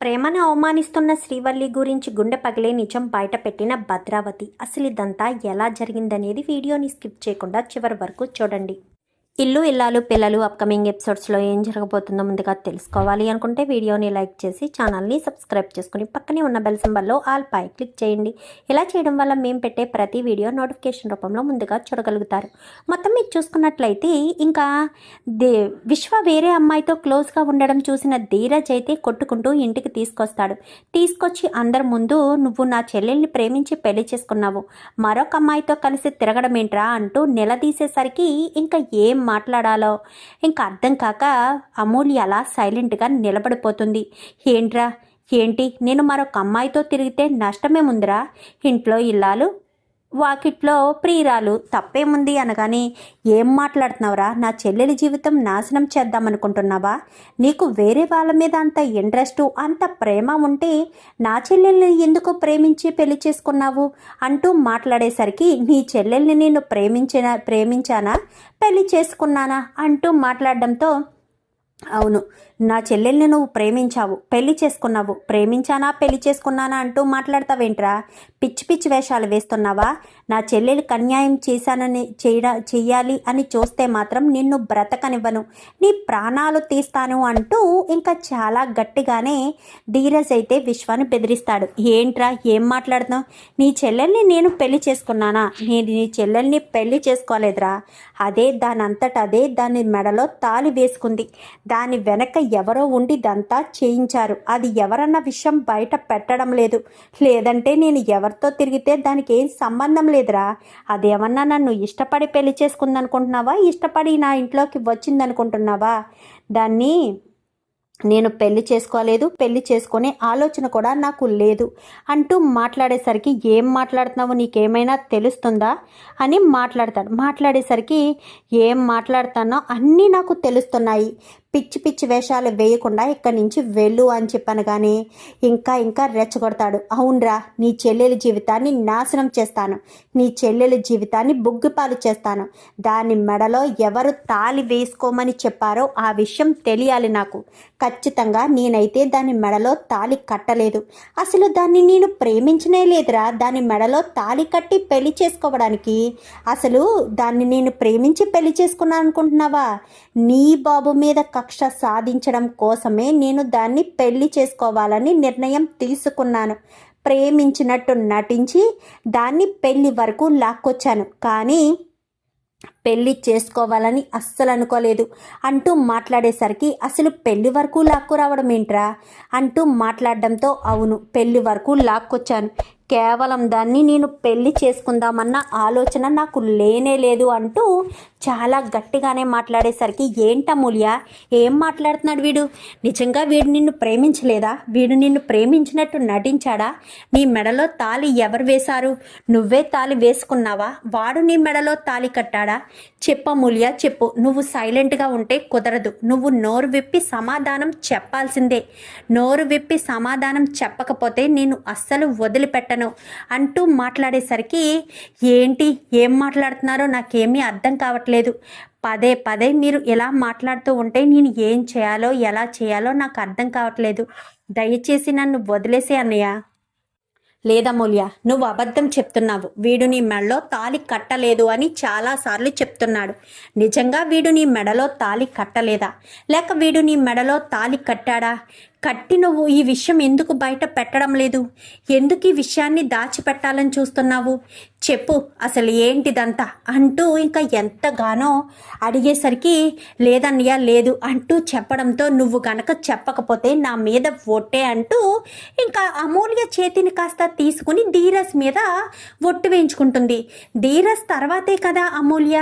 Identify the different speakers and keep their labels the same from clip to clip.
Speaker 1: ప్రేమను అవమానిస్తున్న శ్రీవల్లి గురించి గుండె పగిలే నిజం బయటపెట్టిన భద్రావతి. అసలు ఇదంతా ఎలా జరిగిందనేది వీడియోని స్కిప్ చేయకుండా చివరి వరకు చూడండి. ఇల్లు ఇల్లాలు పిల్లలు అప్కమింగ్ ఎపిసోడ్స్లో ఏం జరగబోతుందో ముందుగా తెలుసుకోవాలి అనుకుంటే వీడియోని లైక్ చేసి ఛానల్ని సబ్స్క్రైబ్ చేసుకుని పక్కనే ఉన్న బెల్ సింబల్లో ఆల్ పై క్లిక్ చేయండి. ఇలా చేయడం వల్ల మేము పెట్టే ప్రతి వీడియో నోటిఫికేషన్ రూపంలో ముందుగా చూడగలుగుతారు. మొత్తం మీరు చూసుకున్నట్లయితే ఇంకా విశ్వ వేరే అమ్మాయితో క్లోజ్గా ఉండడం చూసిన ధీరజ్ అయితే కొట్టుకుంటూ ఇంటికి తీసుకొచ్చి అందరి ముందు నువ్వు నా చెల్లెల్ని ప్రేమించి పెళ్లి చేసుకున్నావు, మరొక అమ్మాయితో కలిసి తిరగడం ఏంట్రా అంటూ నిలదీసేసరికి ఇంకా ఏం మాట్లాడాలో ఇంకా అర్థం కాక అమూల్య అలా సైలెంట్గా నిలబడిపోతుంది. ఏంటి నేను మరొక అమ్మాయితో తిరిగితే నష్టమేముందిరా, ఇంట్లో ఇల్లాలు వాకిట్లో ప్రియురాలు తప్పేముంది అనగానే ఏం మాట్లాడుతున్నావురా, నా చెల్లెలి జీవితం నాశనం చేద్దామనుకుంటున్నావా, నీకు వేరే వాళ్ళ మీద అంత ఇంట్రెస్ట్ అంత ప్రేమ ఉంటే నా చెల్లెల్ని ఎందుకు ప్రేమించి పెళ్లి చేసుకున్నావు అంటూ మాట్లాడేసరికి నీ చెల్లెల్ని నేను ప్రేమించానా పెళ్లి చేసుకున్నానా అంటూ మాట్లాడడంతో అవును, నా చెల్లెల్ని నువ్వు ప్రేమించావు పెళ్లి చేసుకున్నావు, ప్రేమించానా పెళ్లి చేసుకున్నానా అంటూ మాట్లాడతావేంట్రా, పిచ్చి పిచ్చి వేషాలు వేస్తున్నావా, నా చెల్లెలికి అన్యాయం చెయ్యాలి అని చూస్తే మాత్రం నిన్ను బ్రతకనివ్వను, నీ ప్రాణాలు తీస్తాను అంటూ ఇంకా చాలా గట్టిగానే ధీరజ్ అయితే విశ్వాన్ని బెదిరిస్తాడు. ఏంట్రా ఏం మాట్లాడుతున్నావు, నీ చెల్లెల్ని నేను పెళ్లి చేసుకున్నానా, నేను నీ చెల్లెల్ని పెళ్లి చేసుకోలేదురా, అదే దాని మెడలో తాళి వేసుకుంది, దాని వెనక ఎవరో ఉండి ఇదంతా చేయించారు, అది ఎవరన్న విషయం బయట పెట్టడం లేదంటే నేను ఎవరితో తిరిగితే దానికి ఏం సంబంధం లేదురా, అదేమన్నా నన్ను ఇష్టపడి పెళ్లి చేసుకుందనుకుంటున్నావా, ఇష్టపడి నా ఇంట్లోకి వచ్చిందనుకుంటున్నావా, దాన్ని నేను పెళ్లి చేసుకోలేదు, పెళ్లి చేసుకునే ఆలోచన కూడా నాకు లేదు అంటూ మాట్లాడేసరికి ఏం మాట్లాడుతున్నావు నీకేమైనా తెలుస్తుందా అని మాట్లాడేసరికి ఏం మాట్లాడుతానో అన్నీ నాకు తెలుస్తున్నాయి, పిచ్చి పిచ్చి వేషాలు వేయకుండా ఇక్కడి నుంచి వెళ్ళు అని చెప్పాను. కానీ ఇంకా రెచ్చగొడతాడు. అవునరా, నీ చెల్లెలి జీవితాన్ని నాశనం చేస్తాను, నీ చెల్లెలి జీవితాన్ని బుగ్గిపాలు చేస్తాను, దాని మెడలో ఎవరు తాళి వేసుకోమని చెప్పారో ఆ విషయం తెలియాలి నాకు, ఖచ్చితంగా నేనైతే దాని మెడలో తాళి కట్టలేదు, అసలు దాన్ని నేను ప్రేమించనే లేదురా, దాని మెడలో తాళి కట్టి పెళ్లి చేసుకోవడానికి, అసలు దాన్ని నేను ప్రేమించి పెళ్లి చేసుకున్నాను అనుకుంటున్నావా, నీ బాబు మీద కక్ష సాధించడం కోసమే నేను దాన్ని పెళ్లి చేసుకోవాలని నిర్ణయం తీసుకున్నాను, ప్రేమించినట్టు నటించి దాన్ని పెళ్లి వరకు లాక్కొచ్చాను, కానీ పెళ్లి చేసుకోవాలని అస్సలు అనుకోలేదు అంటూ మాట్లాడేసరికి అసలు పెళ్లి వరకు లాక్కు రావడం ఏంట్రా అంటూ మాట్లాడడంతో అవును, పెళ్లి వరకు లాక్కొచ్చాను, కేవలం దాన్ని నేను పెళ్లి చేసుకుందామన్న ఆలోచన నాకు లేనే లేదు అంటూ చాలా గట్టిగానే మాట్లాడేసరికి ఏంటమూల్య ఏం మాట్లాడుతున్నాడు వీడు, నిజంగా వీడు నిన్ను ప్రేమించలేదా, వీడు నిన్ను ప్రేమించినట్టు నటించాడా, నీ మెడలో తాళి ఎవరు వేశారు, నువ్వే తాళి వేసుకున్నావా, వాడు నీ మెడలో తాళి కట్టాడా, చెప్పమూల్య చెప్పు, నువ్వు సైలెంట్గా ఉంటే కుదరదు, నువ్వు నోరు విప్పి సమాధానం చెప్పాల్సిందే, నోరు విప్పి సమాధానం చెప్పకపోతే నేను అస్సలు వదిలిపెట్టను అంటూ మాట్లాడేసరికి ఏంటి ఏం మాట్లాడుతున్నారో నాకేమీ అర్థం కావట్లేదు, పదే మీరు ఎలా మాట్లాడుతూ ఉంటే నేను ఏం చేయాలో ఎలా చేయాలో నాకు అర్థం కావట్లేదు, దయచేసి నన్ను వదిలేసే అన్నయ్య. లేదమూల్య, నువ్వు అబద్ధం చెప్తున్నావు, వీడు నీ మెడలో తాళి కట్టలేదు అని చాలాసార్లు చెప్తున్నాడు, నిజంగా వీడు నీ మెడలో తాళి కట్టలేదా, లేక వీడు నీ మెడలో తాళి కట్టాడా, కట్టి నువ్వు ఈ విషయం ఎందుకు బయట పెట్టడం లేదు, ఎందుకు ఈ విషయాన్ని దాచిపెట్టాలని చూస్తున్నావు, చెప్పు అసలు ఏంటిదంతా అంటూ ఇంకా ఎంతగానో అడిగేసరికి లేదన్నయ్య లేదు అంటూ చెప్పడంతో నువ్వు గనక చెప్పకపోతే నా మీద ఒట్టే అంటూ ఇంకా అమూల్య చేతిని కాస్త తీసుకుని ధీరజ్ మీద ఒట్టు వేయించుకుంటుంది. ధీరజ్ తర్వాతే కదా అమూల్య,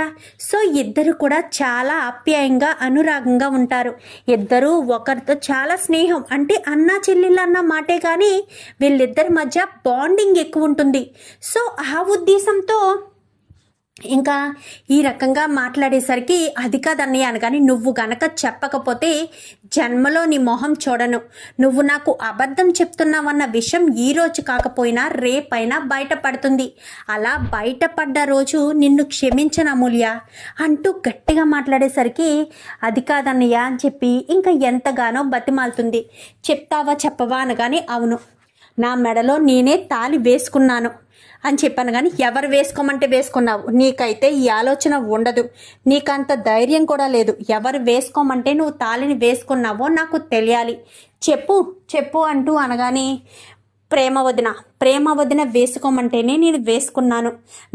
Speaker 1: సో ఇద్దరు కూడా చాలా ఆప్యాయంగా అనురాగంగా ఉంటారు, ఇద్దరూ ఒకరితో చాలా స్నేహం, అంటే అన్నా చెల్లెళ్ళు అన్న మాటే కానీ వీళ్ళిద్దరి మధ్య బాండింగ్ ఎక్కువ ఉంటుంది, సో ఆ ఉద్దేశంతో ఇంకా ఈ రకంగా మాట్లాడేసరికి అది కాదన్నయ్య అనగాని, నువ్వు గనక చెప్పకపోతే జన్మలో నీ మొహం చూడను. నువ్వు నాకు అబద్ధం చెప్తున్నావన్న విషయం ఈ రోజు కాకపోయినా రేపైనా బయటపడుతుంది. అలా బయటపడ్డ రోజు నిన్ను క్షమించను అమూల్య అంటూ గట్టిగా మాట్లాడేసరికి అది కాదన్నయ్య అని చెప్పి ఇంకా ఎంతగానో బతిమాలుతుంది. చెప్తావా చెప్పవా అనగానే, అవును, నా మెడలో నేనే తాళి వేసుకున్నాను అని చెప్పాను, కానీ ఎవరు వేసుకోమంటే వేసుకున్నావు, నీకైతే ఈ ఆలోచన ఉండదు, నీకంత ధైర్యం కూడా లేదు. ఎవరు వేసుకోమంటే నువ్వు తాళిని వేసుకున్నావో నాకు తెలియాలి, చెప్పు చెప్పు అంటూ అనగానే, ప్రేమ వదిన వేసుకోమంటేనే నేను వేసుకున్నాను.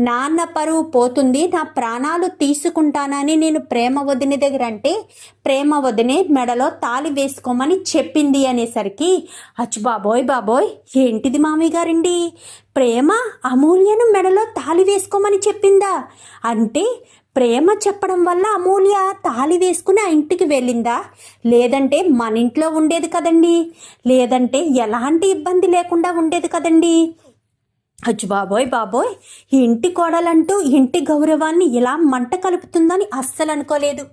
Speaker 1: నాన్న పరువు పోతుంది, నా ప్రాణాలు తీసుకుంటానని నేను ప్రేమ వదిన దగ్గర అంటే ప్రేమ వదినే మెడలో తాళి వేసుకోమని చెప్పింది అనేసరికి, అచ్చు బాబోయ్ ఏంటిది మామయ్య గారండి, ప్రేమ అమూల్యను మెడలో తాళి వేసుకోమని చెప్పిందా? అంటే ప్రేమ చెప్పడం వల్ల అమూల్య తాళి వేసుకుని ఆ ఇంటికి వెళ్ళిందా? లేదంటే మన ఇంట్లో ఉండేది కదండి, లేదంటే ఎలాంటి ఇబ్బంది లేకుండా ఉండేది కదండి. అచ్చు బాబోయ్ ఇంటి కోడలంటూ ఇంటి గౌరవాన్ని ఇలా మంట కలుపుతుందని అస్సలు అనుకోలేదు.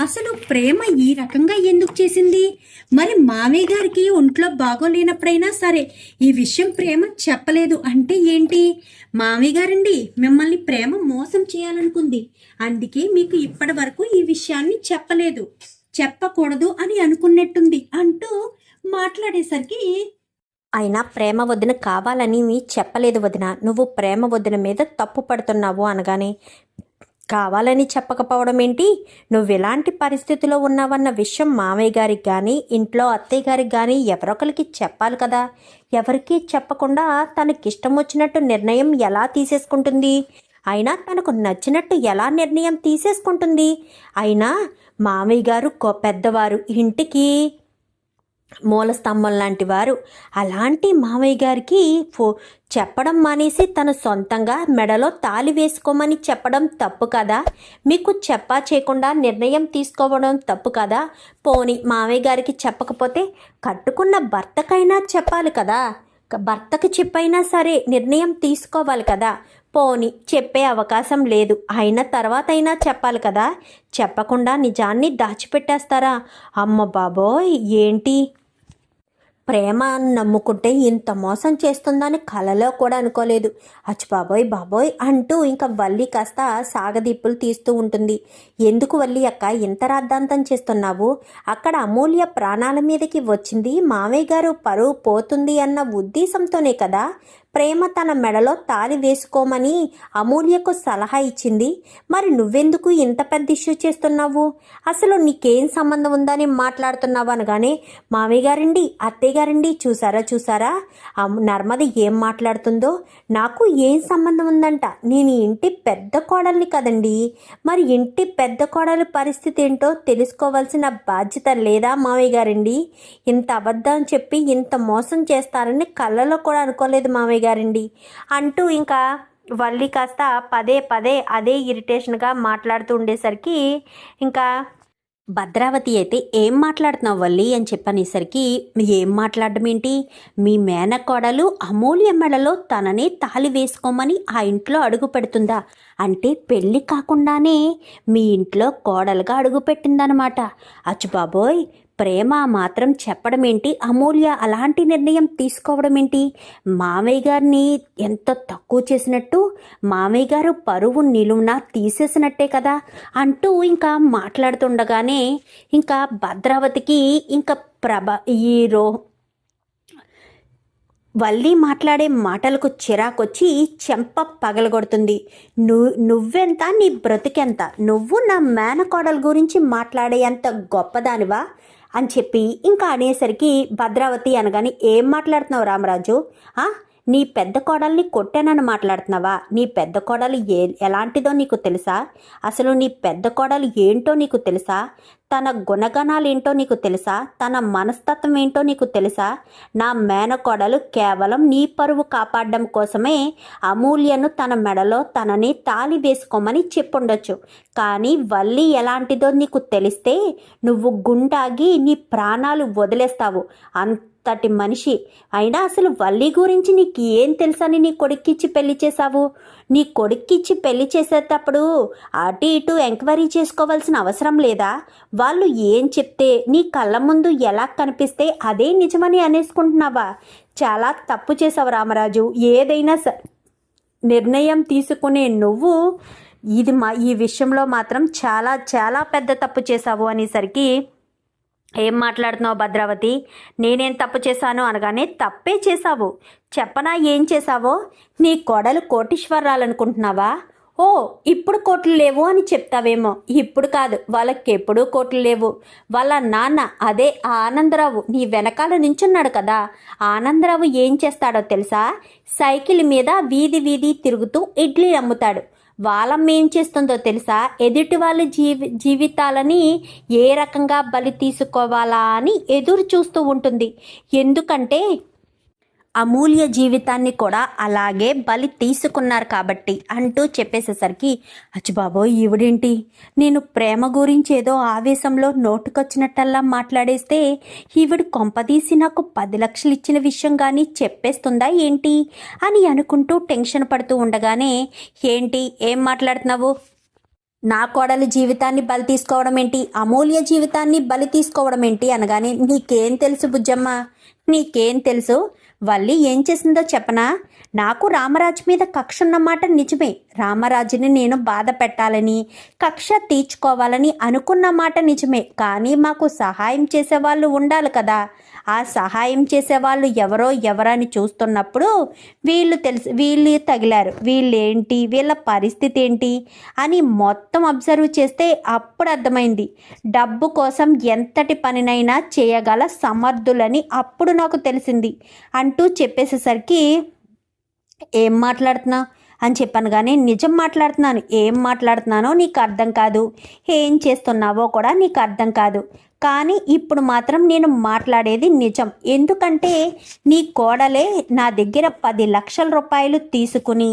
Speaker 1: అసలు ప్రేమ ఈ రకంగా ఎందుకు చేసింది? మరి మామయ్య గారికి ఒంట్లో బాగోలేనప్పుడైనా సరే ఈ విషయం ప్రేమ చెప్పలేదు అంటే ఏంటి? మామయ్య గారండి మిమ్మల్ని ప్రేమ మోసం చేయాలనుకుంది, అందుకే మీకు ఇప్పటి వరకు ఈ విషయాన్ని చెప్పలేదు, చెప్పకూడదు అని అనుకున్నట్టుంది అంటూ మాట్లాడేసరికి, అయినా ప్రేమ వదిన కావాలని చెప్పలేదు వదిన, నువ్వు ప్రేమ వదిన మీద తప్పు పడుతున్నావు అనగానే, కావాలని చెప్పకపోవడం ఏంటి, నువ్వు ఎలాంటి పరిస్థితిలో ఉన్నావన్న విషయం మామయ్య గారికి కానీ ఇంట్లో అత్తయ్య గారికి కానీ ఎవరొకరికి చెప్పాలి కదా. ఎవరికీ చెప్పకుండా తనకిష్టం వచ్చినట్టు నిర్ణయం ఎలా తీసేసుకుంటుంది? అయినా తనకు నచ్చినట్టు ఎలా నిర్ణయం తీసేసుకుంటుంది? అయినా మామయ్య గారు పెద్దవారు, ఇంటికి మూల స్తంభం లాంటి వారు, అలాంటి మామయ్య గారికి చెప్పడం మానేసి తను సొంతంగా మెడలో తాళి వేసుకోమని చెప్పడం తప్పు కదా? మీకు చెప్పా చేయకుండా నిర్ణయం తీసుకోవడం తప్పు కదా? పోనీ మామయ్య గారికి చెప్పకపోతే కట్టుకున్న భర్తకైనా చెప్పాలి కదా, భర్తకి చెప్పైనా సరే నిర్ణయం తీసుకోవాలి కదా. పోనీ చెప్పే అవకాశం లేదు, అయిన తర్వాత అయినా చెప్పాలి కదా. చెప్పకుండా నిజాన్ని దాచిపెట్టేస్తారా? అమ్మ బాబోయ్, ఏంటి ప్రేమ నమ్ముకుంటే ఇంత మోసం చేస్తుందని కలలో కూడా అనుకోలేదు. అచ్చు బాబోయ్ అంటూ ఇంకా వల్లి కాస్త సాగదీపులు తీస్తూ ఉంటుంది. ఎందుకు వల్లి అక్క ఇంత రాద్ధాంతం చేస్తున్నావు? అక్కడ అమూల్య ప్రాణాల మీదకి వచ్చింది మామయ్య గారు పరువు పోతుంది అన్న ఉద్దేశంతోనే కదా ప్రేమ తన మెడలో తాళి వేసుకోమని అమూల్యకు సలహా ఇచ్చింది. మరి నువ్వెందుకు ఇంత పెద్ద ఇష్యూ చేస్తున్నావు? అసలు నీకేం సంబంధం ఉందని మాట్లాడుతున్నావు అనగానే, మామయ్య గారండి అత్తయ్య గారండి చూసారా నర్మద ఏం మాట్లాడుతుందో? నాకు ఏం సంబంధం ఉందంట? నేను ఇంటి పెద్ద కోడల్ని కదండి, మరి ఇంటి పెద్ద కోడలి పరిస్థితి ఏంటో తెలుసుకోవాల్సిన బాధ్యత లేదా మామయ్య గారండి? ఇంత అబద్ధం చెప్పి ఇంత మోసం చేస్తారని కళ్ళలో కూడా అనుకోలేదు మామయ్య గారండి అంటూ ఇంకా వల్లి కాస్త పదే అదే ఇరిటేషన్గా మాట్లాడుతూ ఉండేసరికి, ఇంకా భద్రావతి అయితే ఏం మాట్లాడుతున్నావు వల్లి అని చెప్పనేసరికి, ఏం మాట్లాడడం ఏంటి, మీ మేనకోడలు అమూల్య మెడలో తననే తాళి వేసుకోమని ఆ ఇంట్లో అడుగు పెడుతుందా? అంటే పెళ్ళి కాకుండానే మీ ఇంట్లో కోడలుగా అడుగు పెట్టిందనమాట. అచ్చు బాబోయ్, ప్రేమ మాత్రం చెప్పడం ఏంటి, అమూల్య అలాంటి నిర్ణయం తీసుకోవడం ఏంటి? మామయ్య గారిని ఎంత తక్కువ చేసినట్టు, మామయ్య గారు పరువు నిలువున తీసేసినట్టే కదా అంటూ ఇంకా మాట్లాడుతుండగానే ఇంకా భద్రావతికి ఇంకా వల్లి మాట్లాడే మాటలకు చిరాకొచ్చి చెంప పగలగొడుతుంది. నువ్వెంత, నీ బ్రతికెంత, నువ్వు నా మేనకోడల గురించి మాట్లాడే అంత గొప్పదానివా అని చెప్పి ఇంకా అనేసరికి, భద్రావతి అనగానే, ఏం మాట్లాడుతున్నావు రామరాజు? నీ పెద్ద కోడల్ని కొట్టానని మాట్లాడుతున్నావా? నీ పెద్ద కోడలు ఎలాంటిదో నీకు తెలుసా? అసలు నీ పెద్ద కోడలు ఏంటో నీకు తెలుసా? తన గుణగణాలు ఏంటో నీకు తెలుసా? తన మనస్తత్వం ఏంటో నీకు తెలుసా? నా మేనకోడలు కేవలం నీ పరువు కాపాడడం కోసమే అమూల్యను తన మెడలో తనని తాళి వేసుకోమని చెప్పుండొచ్చు. కానీ వల్లి ఎలాంటిదో నీకు తెలిస్తే నువ్వు గుండాగి నీ ప్రాణాలు వదిలేస్తావు. అంత అంతటి మనిషి అయినా అసలు వల్లి గురించి నీకు ఏం తెలుసని నీ కొడుక్కిచ్చి పెళ్లి చేశావు? నీ కొడుక్కిచ్చి పెళ్లి చేసేటప్పుడు అటు ఇటు ఎంక్వైరీ చేసుకోవాల్సిన అవసరం లేదా? వాళ్ళు ఏం చెప్తే నీ కళ్ళ ముందు ఎలా కనిపిస్తే అదే నిజమని అనేసుకుంటున్నావా? చాలా తప్పు చేసావు రామరాజు. ఏదైనా నిర్ణయం తీసుకునే నువ్వు ఈ విషయంలో మాత్రం చాలా చాలా పెద్ద తప్పు చేసావు అనేసరికి, ఏం మాట్లాడుతున్నావు భద్రావతి? నేనేం తప్పు చేశాను అనగానే, తప్పే చేశావు. చెప్పనా ఏం చేశావో? నీ కోడలు కోటీశ్వరాలనుకుంటున్నావా? ఓ, ఇప్పుడు కోట్లు లేవు అని చెప్తావేమో. ఇప్పుడు కాదు, వాళ్ళకి ఎప్పుడూ కోట్లు లేవు. వాళ్ళ నాన్న అదే ఆనందరావు నీ వెనకాల నించున్నాడు కదా. ఆనందరావు ఏం చేస్తాడో తెలుసా? సైకిల్ మీద వీధి వీధి తిరుగుతూ ఇడ్లీ అమ్ముతాడు. వాళ్ళమ్మ ఏం చేస్తుందో తెలుసా? ఎదుటి వాళ్ళ జీవితాలని ఏ రకంగా బలి తీసుకోవాలా అని ఎదురు చూస్తూ ఉంటుంది. ఎందుకంటే అమూల్య జీవితాన్ని కూడా అలాగే బలి తీసుకున్నారు కాబట్టి అంటూ చెప్పేసేసరికి, అచ్చిబాబోయ్ ఈవిడేంటి, నేను ప్రేమ గురించి ఏదో ఆవేశంలో నోటుకొచ్చినట్టల్లా మాట్లాడేస్తే ఈవిడ కొంపదీసి నాకు 10 లక్షలు ఇచ్చిన విషయం కానీ చెప్పేస్తుందా ఏంటి అని అనుకుంటూ టెన్షన్ పడుతూ ఉండగానే, ఏంటి ఏం మాట్లాడుతున్నావు? నా కోడలి జీవితాన్ని బలి తీసుకోవడం ఏంటి, అమూల్య జీవితాన్ని బలి తీసుకోవడం ఏంటి అనగానే, నీకేం తెలుసు బుజ్జమ్మ, నీకేం తెలుసు? వల్లి ఏం చేసిందో చెప్పనా? నాకు రామరాజు మీద కక్ష ఉన్నమాట నిజమే. రామరాజుని నేను బాధ పెట్టాలని, కక్ష తీర్చుకోవాలని అనుకున్న మాట నిజమే. కానీ మాకు సహాయం చేసేవాళ్ళు ఉండాలి కదా. ఆ సహాయం చేసేవాళ్ళు ఎవరని చూస్తున్నప్పుడు వీళ్ళు తగిలారు. వీళ్ళేంటి, వీళ్ళ పరిస్థితి ఏంటి అని మొత్తం అబ్జర్వ్ చేస్తే అప్పుడు అర్థమైంది. డబ్బు కోసం ఎంతటి పనినైనా చేయగల సమర్థులని అప్పుడు నాకు తెలిసింది అంటూ చెప్పేసేసరికి, ఏం మాట్లాడుతున్నా అని చెప్పాను కానీ నిజం మాట్లాడుతున్నాను. ఏం మాట్లాడుతున్నానో నీకు అర్థం కాదు, ఏం చేస్తున్నావో కూడా నీకు అర్థం కాదు. కానీ ఇప్పుడు మాత్రం నేను మాట్లాడేది నిజం. ఎందుకంటే నీ కోడలే నా దగ్గర 10 లక్షల రూపాయలు తీసుకుని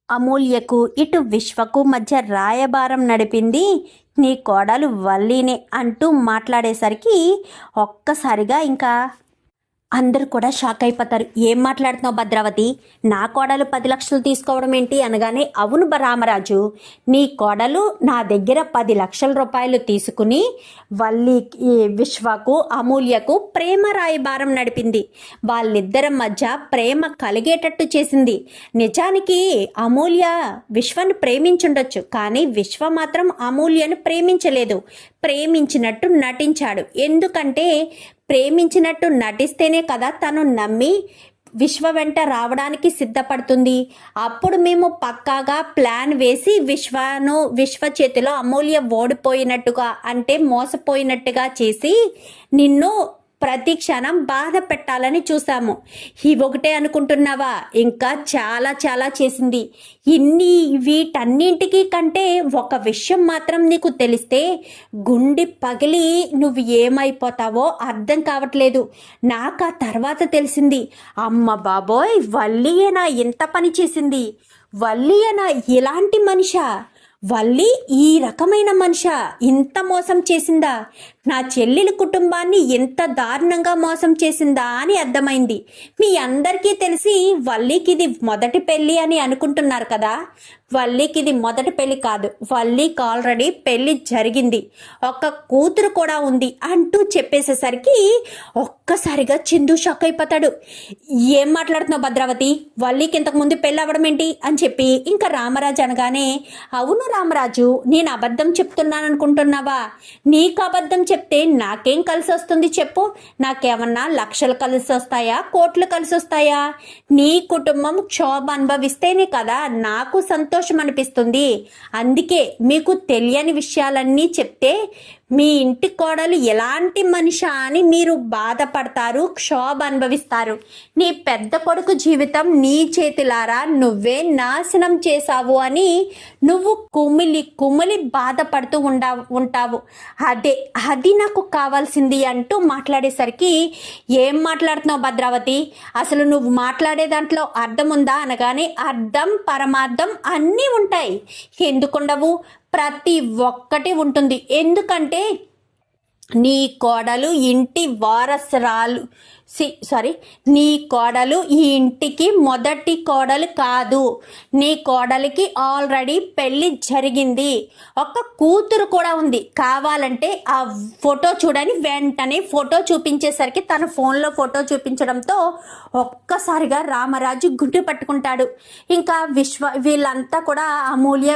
Speaker 1: అమూల్యకు ఇటు విశ్వకు మధ్య రాయబారం నడిపింది నీ కోడలు వల్లీనే అంటూ మాట్లాడేసరికి ఒక్కసారిగా ఇంకా అందరూ కూడా షాక్ అయిపోతారు. ఏం మాట్లాడుతున్నావు భద్రావతి? నా కోడలు 10 లక్షలు తీసుకోవడం ఏంటి అనగానే, అవును రామరాజు, నీ కోడలు నా దగ్గర 10 లక్షల రూపాయలు తీసుకుని వల్లికి, విశ్వకు, అమూల్యకు ప్రేమ రాయబారం నడిపింది. వాళ్ళిద్దరి మధ్య ప్రేమ కలిగేటట్టు చేసింది. నిజానికి అమూల్య విశ్వను ప్రేమించుండొచ్చు, కానీ విశ్వ మాత్రం అమూల్యను ప్రేమించలేదు. ప్రేమించినట్టు నటించాడు. ఎందుకంటే ప్రేమించినట్టు నటిస్తేనే కదా తను నమ్మి విశ్వ వెంట రావడానికి సిద్ధపడుతుంది. అప్పుడు మేము పక్కాగా ప్లాన్ వేసి విశ్వ చేతిలో అమూల్య ఓడిపోయినట్టుగా, అంటే మోసపోయినట్టుగా చేసి నిన్ను ప్రతి క్షణం బాధ పెట్టాలని చూసాము. ఒకటే అనుకుంటున్నావా? ఇంకా చాలా చాలా చేసింది. వీటన్నింటికి కంటే ఒక విషయం మాత్రం నీకు తెలిస్తే గుండె పగిలి నువ్వు ఏమైపోతావో అర్థం కావట్లేదు. నాకు ఆ తర్వాత తెలిసింది, అమ్మ బాబోయ్, వల్లియేనా ఇంత పని చేసింది? వల్లియేనా ఇలాంటి మనిషా? వల్లి ఈ రకమైన మనిషా? ఇంత మోసం చేసిందా? నా చెల్లెల కుటుంబాన్ని ఎంత దారుణంగా మోసం చేసిందా అని అర్థమైంది. మీ అందరికీ తెలిసి వల్లికి ఇది మొదటి పెళ్ళి అని అనుకుంటున్నారు కదా. వల్లికి ఇది మొదటి పెళ్ళి కాదు. వల్లికి ఆల్రెడీ పెళ్ళి జరిగింది, ఒక కూతురు కూడా ఉంది అంటూ చెప్పేసేసరికి ఒక్కసారిగా చిందు షాక్ అయిపోతాడు. ఏం మాట్లాడుతున్నావు భద్రావతి? వల్లికి ఇంతకుముందు పెళ్ళి అవ్వడం ఏంటి అని చెప్పి ఇంకా రామరాజు అనగానే, అవును రామరాజు, నేను అబద్ధం చెప్తున్నాను అనుకుంటున్నావా? నీకు అబద్ధం చెప్తే నాకేం కలిసి వస్తుంది చెప్పు? నాకేమన్నా లక్షలు కలిసి వస్తాయా, కోట్లు కలిసి వస్తాయా? నీ కుటుంబం క్షోభ అనుభవిస్తేనే కదా నాకు సంతోషం అనిపిస్తుంది. అందుకే మీకు తెలియని విషయాలన్నీ చెప్తే మీ ఇంటి కోడలు ఎలాంటి మనిషి అని మీరు బాధపడతారు, క్షోభ అనుభవిస్తారు. నీ పెద్ద కొడుకు జీవితం నీ చేతిలారా నువ్వే నాశనం చేశావు అని నువ్వు కుమిలి బాధపడుతూ ఉంటావు. అది నాకు కావాల్సింది అంటూ మాట్లాడేసరికి, ఏం మాట్లాడుతున్నావు భద్రావతి? అసలు నువ్వు మాట్లాడే దాంట్లో అర్థం ఉందా అనగానే, అర్థం పరమార్థం అన్నీ ఉంటాయి. ఎందుకుండవు? ప్రతి ఒక్కటి ఉంటుంది. ఎందుకంటే నీ కోడలు ఇంటి వారసురాలు సారీ, నీ కోడలు ఈ ఇంటికి మొదటి కోడలు కాదు. నీ కోడలికి ఆల్రెడీ పెళ్ళి జరిగింది, ఒక కూతురు కూడా ఉంది. కావాలంటే ఆ ఫోటో చూడని వెంటనే ఫోటో చూపించేసరికి తన ఫోన్లో ఫోటో చూపించడంతో ఒక్కసారిగా రామరాజు గుడ్డు పట్టుకుంటాడు. ఇంకా వీళ్ళంతా కూడా అమూల్య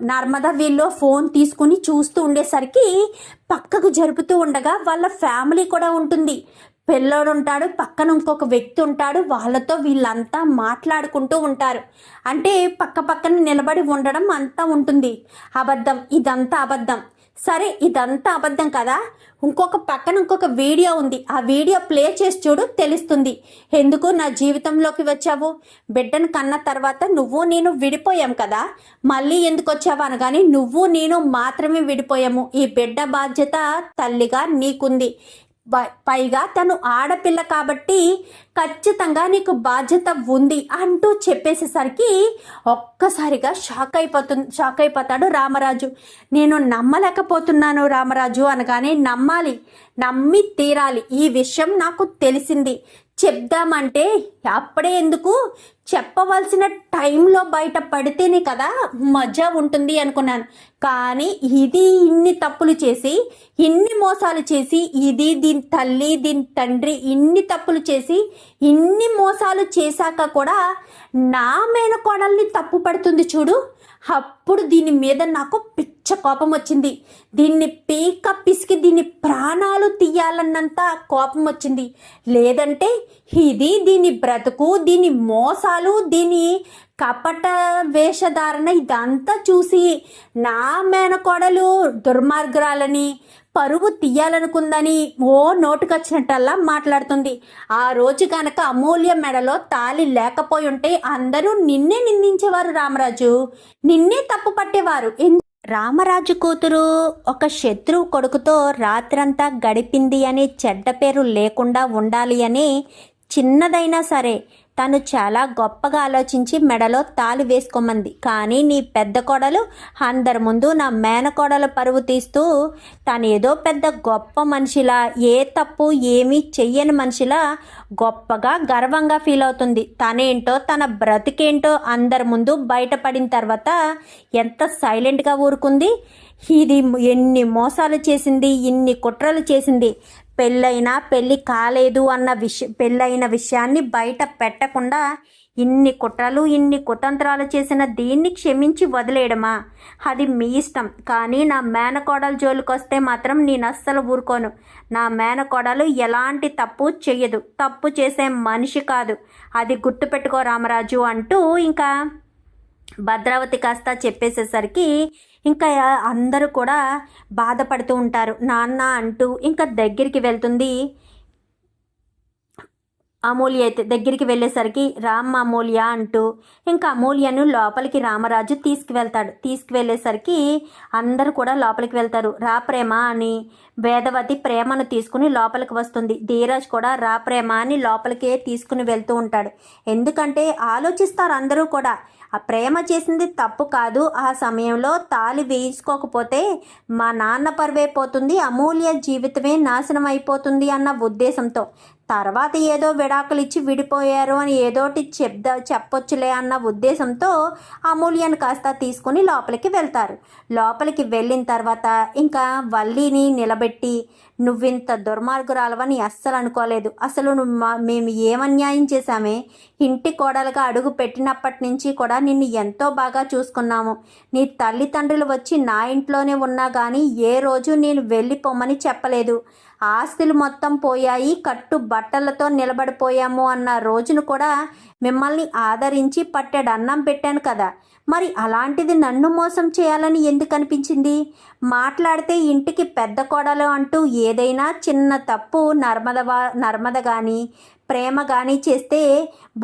Speaker 1: నర్మద వీళ్ళు ఫోన్ తీసుకుని చూస్తూ ఉండేసరికి పక్కకు జరుపుతూ ఉండగా వాళ్ళ ఫ్యామిలీ కూడా ఉంటుంది. పిల్లోడు ఉంటాడు, పక్కన ఇంకొక వ్యక్తి ఉంటాడు. వాళ్ళతో వీళ్ళంతా మాట్లాడుకుంటూ ఉంటారు. అంటే పక్క పక్కన నిలబడి ఉండడం అంతా ఉంటుంది. అబద్ధం, ఇదంతా అబద్ధం. సరే, ఇదంతా అబద్ధం కదా, పక్కన ఇంకొక వీడియో ఉంది. ఆ వీడియో ప్లే చేసి చూడు, తెలుస్తుంది ఎందుకు నా జీవితంలోకి వచ్చావు. బిడ్డను కన్న తర్వాత నువ్వు నేను విడిపోయాం కదా, మళ్ళీ ఎందుకు వచ్చావు అనగానే నువ్వు నేను మాత్రమే విడిపోయాము. ఈ బిడ్డ బాధ్యత తల్లిగా నీకుంది. పైగా తను ఆడపిల్ల కాబట్టి ఖచ్చితంగా నీకు బాధ్యత ఉంది అంటూ చెప్పేసేసరికి ఒక్కసారిగా షాక్ అయిపోతాడు రామరాజు. నేను నమ్మలేకపోతున్నాను రామరాజు అనగానే నమ్మి తీరాలి. ఈ విషయం నాకు తెలిసింది, చెప్దామంటే అప్పుడే ఎందుకు, చెప్పవలసిన టైంలో బయట పడితేనే కదా మజా ఉంటుంది అనుకున్నాను. కానీ ఇది ఇన్ని తప్పులు చేసి, ఇన్ని మోసాలు చేసి, ఇది దీని తల్లి దీని తండ్రి ఇన్ని తప్పులు చేసి, ఇన్ని మోసాలు చేశాక కూడా నా మేనకోడల్ని తప్పు పడుతుంది చూడు. అప్పుడు దీని మీద నాకు పిచ్చ కోపం వచ్చింది. దీన్ని పీక పిసికి దీని ప్రాణాలు తీయాలన్నంత కోపం వచ్చింది. లేదంటే ఇది దీని బ్రతుకు, దీని మోసాలు, దీని కపట వేషధారణ ఇదంతా చూసి నా మేనకోడలు దుర్మార్గురాలని, పరువు తీయాలనుకుందని ఓ నోటుకొచ్చినట్టల్లా మాట్లాడుతుంది. ఆ రోజు కనుక అమూల్య మెడలో తాళి లేకపోయి ఉంటే అందరూ నిన్నే నిందించేవారు రామరాజు, నిన్నే తప్పు పట్టేవారు. రామరాజు కూతురు ఒక శత్రువు కొడుకుతో రాత్రంతా గడిపింది అనే చెడ్డ పేరు లేకుండా ఉండాలి అని చిన్నదైనా సరే తను చాలా గొప్పగా ఆలోచించి మెడలో తాళి వేసుకోమంది. కానీ నీ పెద్ద కోడలు అందరి ముందు నా మేనకోడల పరువు తీస్తూ తను ఏదో పెద్ద గొప్ప మనిషిలా, ఏ తప్పు ఏమీ చెయ్యని మనిషిలా గొప్పగా గర్వంగా ఫీల్ అవుతుంది. తనేంటో తన బ్రతికేంటో అందరి ముందు బయటపడిన తర్వాత ఎంత సైలెంట్గా ఊరుకుంది. ఇది ఎన్ని మోసాలు చేసింది, ఇన్ని కుట్రలు చేసింది. పెళ్ళి కాలేదు అన్న పెళ్ళైన విషయాన్ని బయట పెట్టకుండా ఇన్ని కుట్రలు ఇన్ని కుతంత్రాలు చేసిన దీన్ని క్షమించి వదిలేయడమా? అది మీ ఇష్టం. కానీ నా మేనకోడలు జోలికి వస్తే మాత్రం నేను అస్సలు ఊరుకోను. నా మేనకోడలు ఎలాంటి తప్పు చెయ్యదు, తప్పు చేసే మనిషి కాదు, అది గుర్తుపెట్టుకో రామరాజు అంటూ ఇంకా భద్రావతి కాస్త చెప్పేసేసరికి ఇంకా అందరూ కూడా బాధపడుతూ ఉంటారు. నాన్న అంటూ ఇంకా దగ్గరికి వెళ్తుంది అమూల్య. అయితే దగ్గరికి వెళ్ళేసరికి రామ్ అమూల్య అంటూ ఇంకా అమూల్యను లోపలికి రామరాజు తీసుకువెళ్ళేసరికి అందరూ కూడా లోపలికి వెళ్తారు. రా ప్రేమ అని వేదవతి ప్రేమను తీసుకుని లోపలికి వస్తుంది. ధీరజ్ కూడా రా ప్రేమ అని లోపలికే తీసుకుని వెళ్తూ ఉంటాడు. ఎందుకంటే ఆలోచిస్తారు అందరూ కూడా, ఆ ప్రేమ చేసింది తప్పు కాదు, ఆ సమయంలో తాళి వేసుకోకపోతే మా నాన్న పరువే పోతుంది, అమూల్య జీవితమే నాశనం అయిపోతుంది అన్న ఉద్దేశంతో, తర్వాత ఏదో విడాకులు ఇచ్చి విడిపోయారు అని ఏదోటి చెప్పొచ్చులే అన్న ఉద్దేశంతో అమూల్యను కాస్త తీసుకుని లోపలికి వెళ్తారు. లోపలికి వెళ్ళిన తర్వాత ఇంకా వల్లిని నిలబెట్టి, నువ్వింత దుర్మార్గురాలవని అస్సలు అనుకోలేదు, అసలు మేము ఏమన్యాయం చేశామే, ఇంటి కోడలుగా అడుగు పెట్టినప్పటి నుంచి కూడా నిన్ను ఎంతో బాగా చూసుకున్నాము, నీ తల్లిదండ్రులు వచ్చి నా ఇంట్లోనే ఉన్నా కానీ ఏ రోజు నేను వెళ్ళిపోమని చెప్పలేదు, ఆస్తులు మొత్తం పోయాయి, కట్టు బట్టలతో నిలబడిపోయాము అన్న రోజును కూడా మిమ్మల్ని ఆదరించి పట్టెడు అన్నం పెట్టాను కదా, మరి అలాంటిది నన్ను మోసం చేయాలని ఎందుకు అనిపించింది? మాట్లాడితే ఇంటికి పెద్ద కోడలు అంటూ ఏదైనా చిన్న తప్పు నర్మద కానీ ప్రేమ కానీ చేస్తే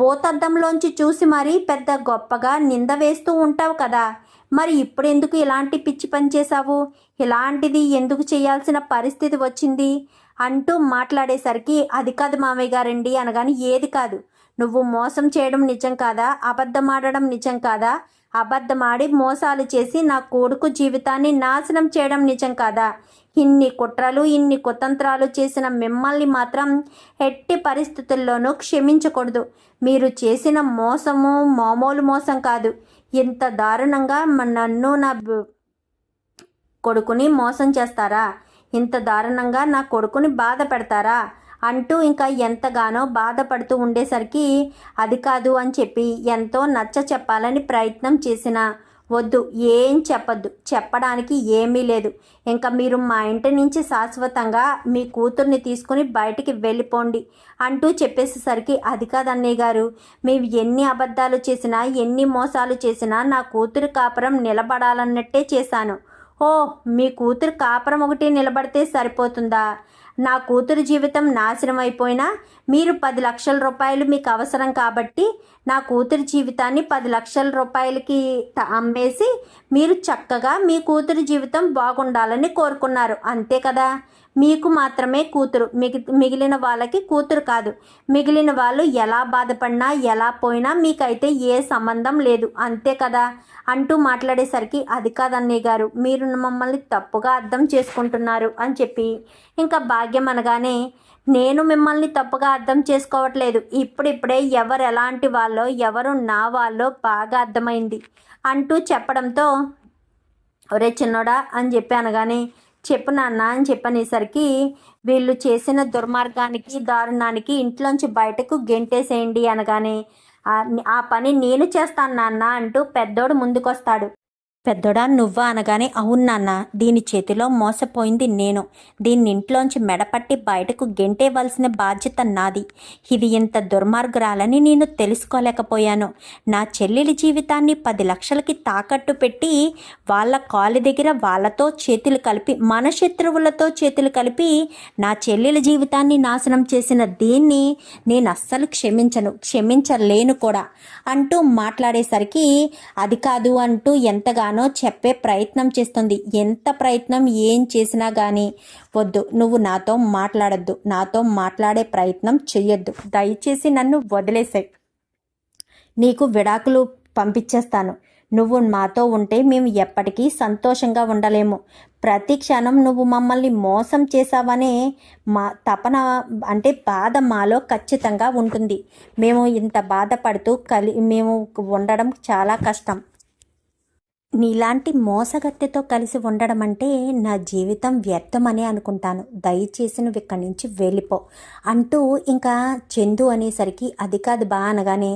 Speaker 1: భూతద్దంలోంచి చూసి మరీ పెద్ద గొప్పగా నింద వేస్తూ ఉంటావు కదా, మరి ఇప్పుడు ఎందుకు ఇలాంటి పిచ్చి పని చేశావు, ఇలాంటిది ఎందుకు చేయాల్సిన పరిస్థితి వచ్చింది అంటూ మాట్లాడేసరికి అది కాదు మామయ్య గారండి అనగాని, ఏది కాదు, నువ్వు మోసం చేయడం నిజం కాదా? అబద్ధం ఆడడం నిజం కాదా? అబద్ధమాడి మోసాలు చేసి నా కొడుకు జీవితాన్ని నాశనం చేయడం నిజం కాదా? ఇన్ని కుట్రలు ఇన్ని కుతంత్రాలు చేసిన మిమ్మల్ని మాత్రం ఎట్టి పరిస్థితుల్లోనూ క్షమించకూడదు. మీరు చేసిన మోసము మామూలు మోసం కాదు. ఇంత దారుణంగా నన్ను నా కొడుకుని మోసం చేస్తారా? ఇంత దారుణంగా నా కొడుకుని బాధ పెడతారా అంటూ ఇంకా ఎంతగానో బాధపడుతూ ఉండేసరికి అది కాదు అని చెప్పి ఎంతో నచ్చ చెప్పాలని ప్రయత్నం చేసిన వద్దు, ఏం చెప్పద్దు, చెప్పడానికి ఏమీ లేదు. ఇంకా మీరు మా ఇంటి నుంచి శాశ్వతంగా మీ కూతుర్ని తీసుకుని బయటికి వెళ్ళిపోండి అంటూ చెప్పేసేసరికి అది కాదు అన్నయ్య గారు, మేము ఎన్ని అబద్ధాలు చేసినా ఎన్ని మోసాలు చేసినా నా కూతురు కాపురం నిలబడాలన్నట్టే చేశాను. ఓ, మీ కూతురు కాపురం ఒకటి నిలబడితే సరిపోతుందా? నా కూతురు జీవితం నాశనం అయిపోయినా మీరు 10 లక్షల రూపాయలు మీకు అవసరం కాబట్టి నా కూతురు జీవితాన్ని 10 లక్షల రూపాయలకి అమ్మేసి మీరు చక్కగా మీ కూతురు జీవితం బాగుండాలని కోరుకున్నారు, అంతే కదా? మీకు మాత్రమే కూతురు, మిగిలిన వాళ్ళకి కూతురు కాదు. మిగిలిన వాళ్ళు ఎలా బాధపడినా ఎలా పోయినా మీకైతే ఏ సంబంధం లేదు, అంతే కదా అంటూ మాట్లాడేసరికి అది కాదన్నయ్య గారు, మీరు మమ్మల్ని తప్పుగా అర్థం చేసుకుంటున్నారు అని చెప్పి ఇంకా భాగ్యం అనగానే నేను మిమ్మల్ని తప్పుగా అర్థం చేసుకోవట్లేదు, ఇప్పుడిప్పుడే ఎవరు ఎలాంటి వాళ్ళో ఎవరు నా వాళ్ళో బాగా అర్థమైంది అంటూ చెప్పడంతో ఒరే చిన్నోడా అని చెప్పి అనగానే చెప్పు నాన్న అని చెప్పనేసరికి వీళ్ళు చేసిన దుర్మార్గానికి దారుణానికి ఇంట్లోంచి బయటకు గెంటేసేయండి అనగానే ఆ పని నేను చేస్తాను నాన్న అంటూ పెద్దోడు ముందుకొస్తాడు. పెద్దోడా నువ్వా అనగానే అవును నాన్న, దీని చేతిలో మోసపోయింది నేను, దీన్ని ఇంట్లోంచి మెడపట్టి బయటకు గెంటేవలసిన బాధ్యత నాది. ఇది ఇంత దుర్మార్గురాలని నేను తెలుసుకోలేకపోయాను. నా చెల్లెలి జీవితాన్ని 10 లక్షలకి తాకట్టు పెట్టి వాళ్ళ కాలు దగ్గర వాళ్ళతో చేతులు కలిపి మన శత్రువులతో చేతులు కలిపి నా చెల్లెలి జీవితాన్ని నాశనం చేసిన దీన్ని నేను అస్సలు క్షమించలేను కూడా అంటూ మాట్లాడేసరికి అది కాదు అంటూ ఎంతగానో చెప్పే ప్రయత్నం చేస్తుంది. ఎంత ప్రయత్నం ఏం చేసినా కానీ వద్దు, నువ్వు నాతో మాట్లాడద్దు, నాతో మాట్లాడే ప్రయత్నం చెయ్యొద్దు, దయచేసి నన్ను వదిలేసాయి, నీకు విడాకులు పంపించేస్తాను, నువ్వు మాతో ఉంటే మేము ఎప్పటికీ సంతోషంగా ఉండలేము, ప్రతి క్షణం నువ్వు మమ్మల్ని మోసం చేశావనే మా తపన అంటే బాధ మాలో ఖచ్చితంగా ఉంటుంది. మేము ఇంత బాధపడుతూ మేము ఉండడం చాలా కష్టం. నీలాంటి మోసగత్తెతో కలిసి ఉండడం అంటే నా జీవితం వ్యర్థమనే అనుకుంటాను, దయచేసి నువ్వు ఇక్కడి నుంచి వెళ్ళిపో అంటూ ఇంకా చందు అనేసరికి అది కాదు బా అనగానే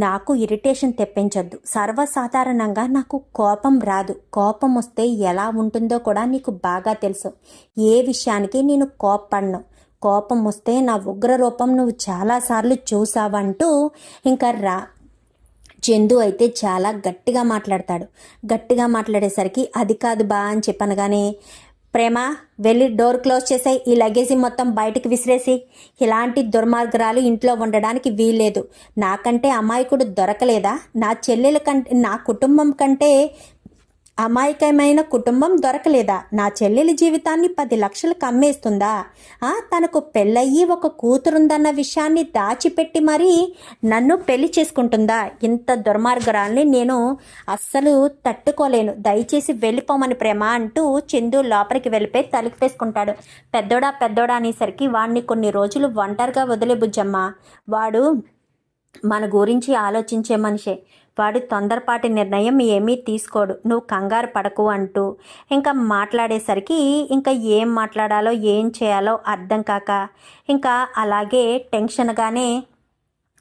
Speaker 1: నాకు ఇరిటేషన్ తెప్పించొద్దు, సర్వసాధారణంగా నాకు కోపం రాదు, కోపం వస్తే ఎలా ఉంటుందో కూడా నీకు బాగా తెలుసు, ఏ విషయానికి నేను కోప్పడను, కోపం వస్తే నా ఉగ్రరూపం నువ్వు చాలాసార్లు చూసావంటూ ఇంకా చందు అయితే చాలా గట్టిగా మాట్లాడతాడు. గట్టిగా మాట్లాడేసరికి అది కాదు బా అని చెప్పనగానే ప్రేమ వెళ్ళి డోర్ క్లోజ్ చేసాయి, ఈ లగేజీ మొత్తం బయటికి విసిరేసి, ఇలాంటి దుర్మార్గురాలు ఇంట్లో ఉండడానికి వీల్లేదు, నాకంటే అమాయకుడు దొరకలేదా, నా చెల్లెల కంటే నా కుటుంబం కంటే అమాయకమైన కుటుంబం దొరకలేదా, నా చెల్లెలి జీవితాన్ని 10 లక్షలకు అమ్మేస్తుందా, తనకు పెళ్ళయ్యి ఒక కూతురుందన్న విషయాన్ని దాచిపెట్టి మరీ నన్ను పెళ్లి చేసుకుంటుందా, ఇంత దుర్మార్గురాల్ని నేను అస్సలు తట్టుకోలేను, దయచేసి వెళ్ళిపోమని ప్రేమ అంటూ చందు లోపలికి వెళ్ళిపోయి తలుపేసుకుంటాడు. పెద్దోడా అనేసరికి వాడిని కొన్ని రోజులు ఒంటరిగా వదిలే బుజ్జమ్మ, వాడు మన గురించి ఆలోచించే మనిషే, వాడు తొందరపాటి నిర్ణయం ఏమీ తీసుకోడు, నువ్వు కంగారు పడకు అంటూ ఇంకా మాట్లాడేసరికి ఇంకా ఏం మాట్లాడాలో ఏం చేయాలో అర్థం కాక ఇంకా అలాగే టెన్షన్గానే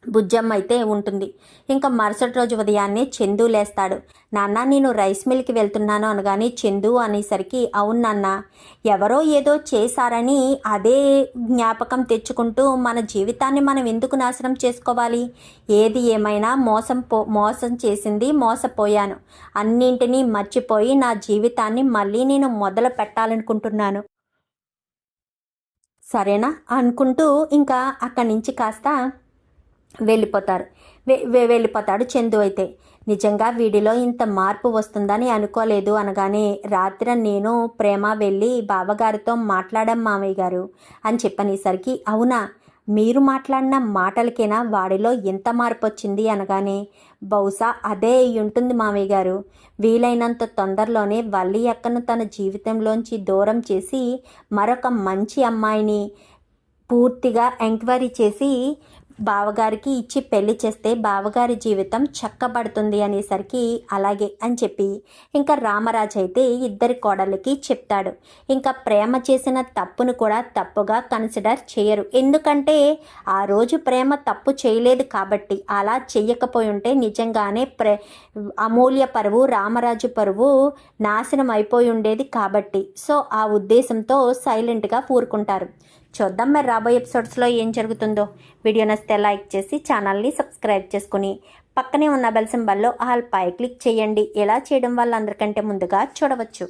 Speaker 1: బుజ్జమ్మ అయితే ఉంటుంది. ఇంకా మరుసటి రోజు ఉదయాన్నే చందు లేస్తాడు. నాన్న నేను రైస్ మిల్కి వెళ్తున్నాను అనగానే చందు అనేసరికి అవును నాన్న, ఎవరో ఏదో చేశారని అదే జ్ఞాపకం తెచ్చుకుంటూ మన జీవితాన్ని మనం ఎందుకు నాశనం చేసుకోవాలి, ఏది ఏమైనా మోసం చేసింది మోసపోయాను, అన్నింటినీ మర్చిపోయి నా జీవితాన్ని మళ్ళీ నేను మొదలు పెట్టాలనుకుంటున్నాను, సరేనా అనుకుంటూ ఇంకా అక్కడి నుంచి కాస్త వెళ్ళిపోతాడు చందు అయితే. నిజంగా వీడిలో ఇంత మార్పు వస్తుందని అనుకోలేదు అనగానే రాత్రి నేను ప్రేమ వెళ్ళి బావగారితో మాట్లాడాం మామయ్య గారు అని చెప్పనేసరికి అవునా, మీరు మాట్లాడిన మాటలకేనా వాడిలో ఎంత మార్పు వచ్చింది అనగానే, బహుశా అదే అయి ఉంటుంది మావయ్య గారు. వీలైనంత తొందరలోనే వల్లి అక్కను తన జీవితంలోంచి దూరం చేసి మరొక మంచి అమ్మాయిని పూర్తిగా ఎంక్వైరీ చేసి బావగారికి ఇచ్చి పెళ్లి చేస్తే బావగారి జీవితం చక్కబడుతుంది అనేసరికి అలాగే అని చెప్పి ఇంకా రామరాజు అయితే ఇద్దరి కోడళ్ళకి చెప్తాడు. ఇంకా ప్రేమ చేసిన తప్పును కూడా తప్పుగా కన్సిడర్ చేయరు. ఎందుకంటే ఆ రోజు ప్రేమ తప్పు చేయలేదు కాబట్టి. అలా చెయ్యకపోయి ఉంటే నిజంగానే అమూల్య పరువు రామరాజు పరువు నాశనం అయిపోయి ఉండేది కాబట్టి. సో ఆ ఉద్దేశంతో సైలెంట్గా ఊరుకుంటారు. చూద్దాం మరి రాబోయే ఎపిసోడ్స్లో ఏం జరుగుతుందో. వీడియో నచ్చితే లైక్ చేసి ఛానల్ని సబ్స్క్రైబ్ చేసుకుని పక్కనే ఉన్న బెల్ సింబల్లో ఆల్ పై క్లిక్ చేయండి. ఇలా చేయడం వల్ల అందరికంటే ముందుగా చూడవచ్చు.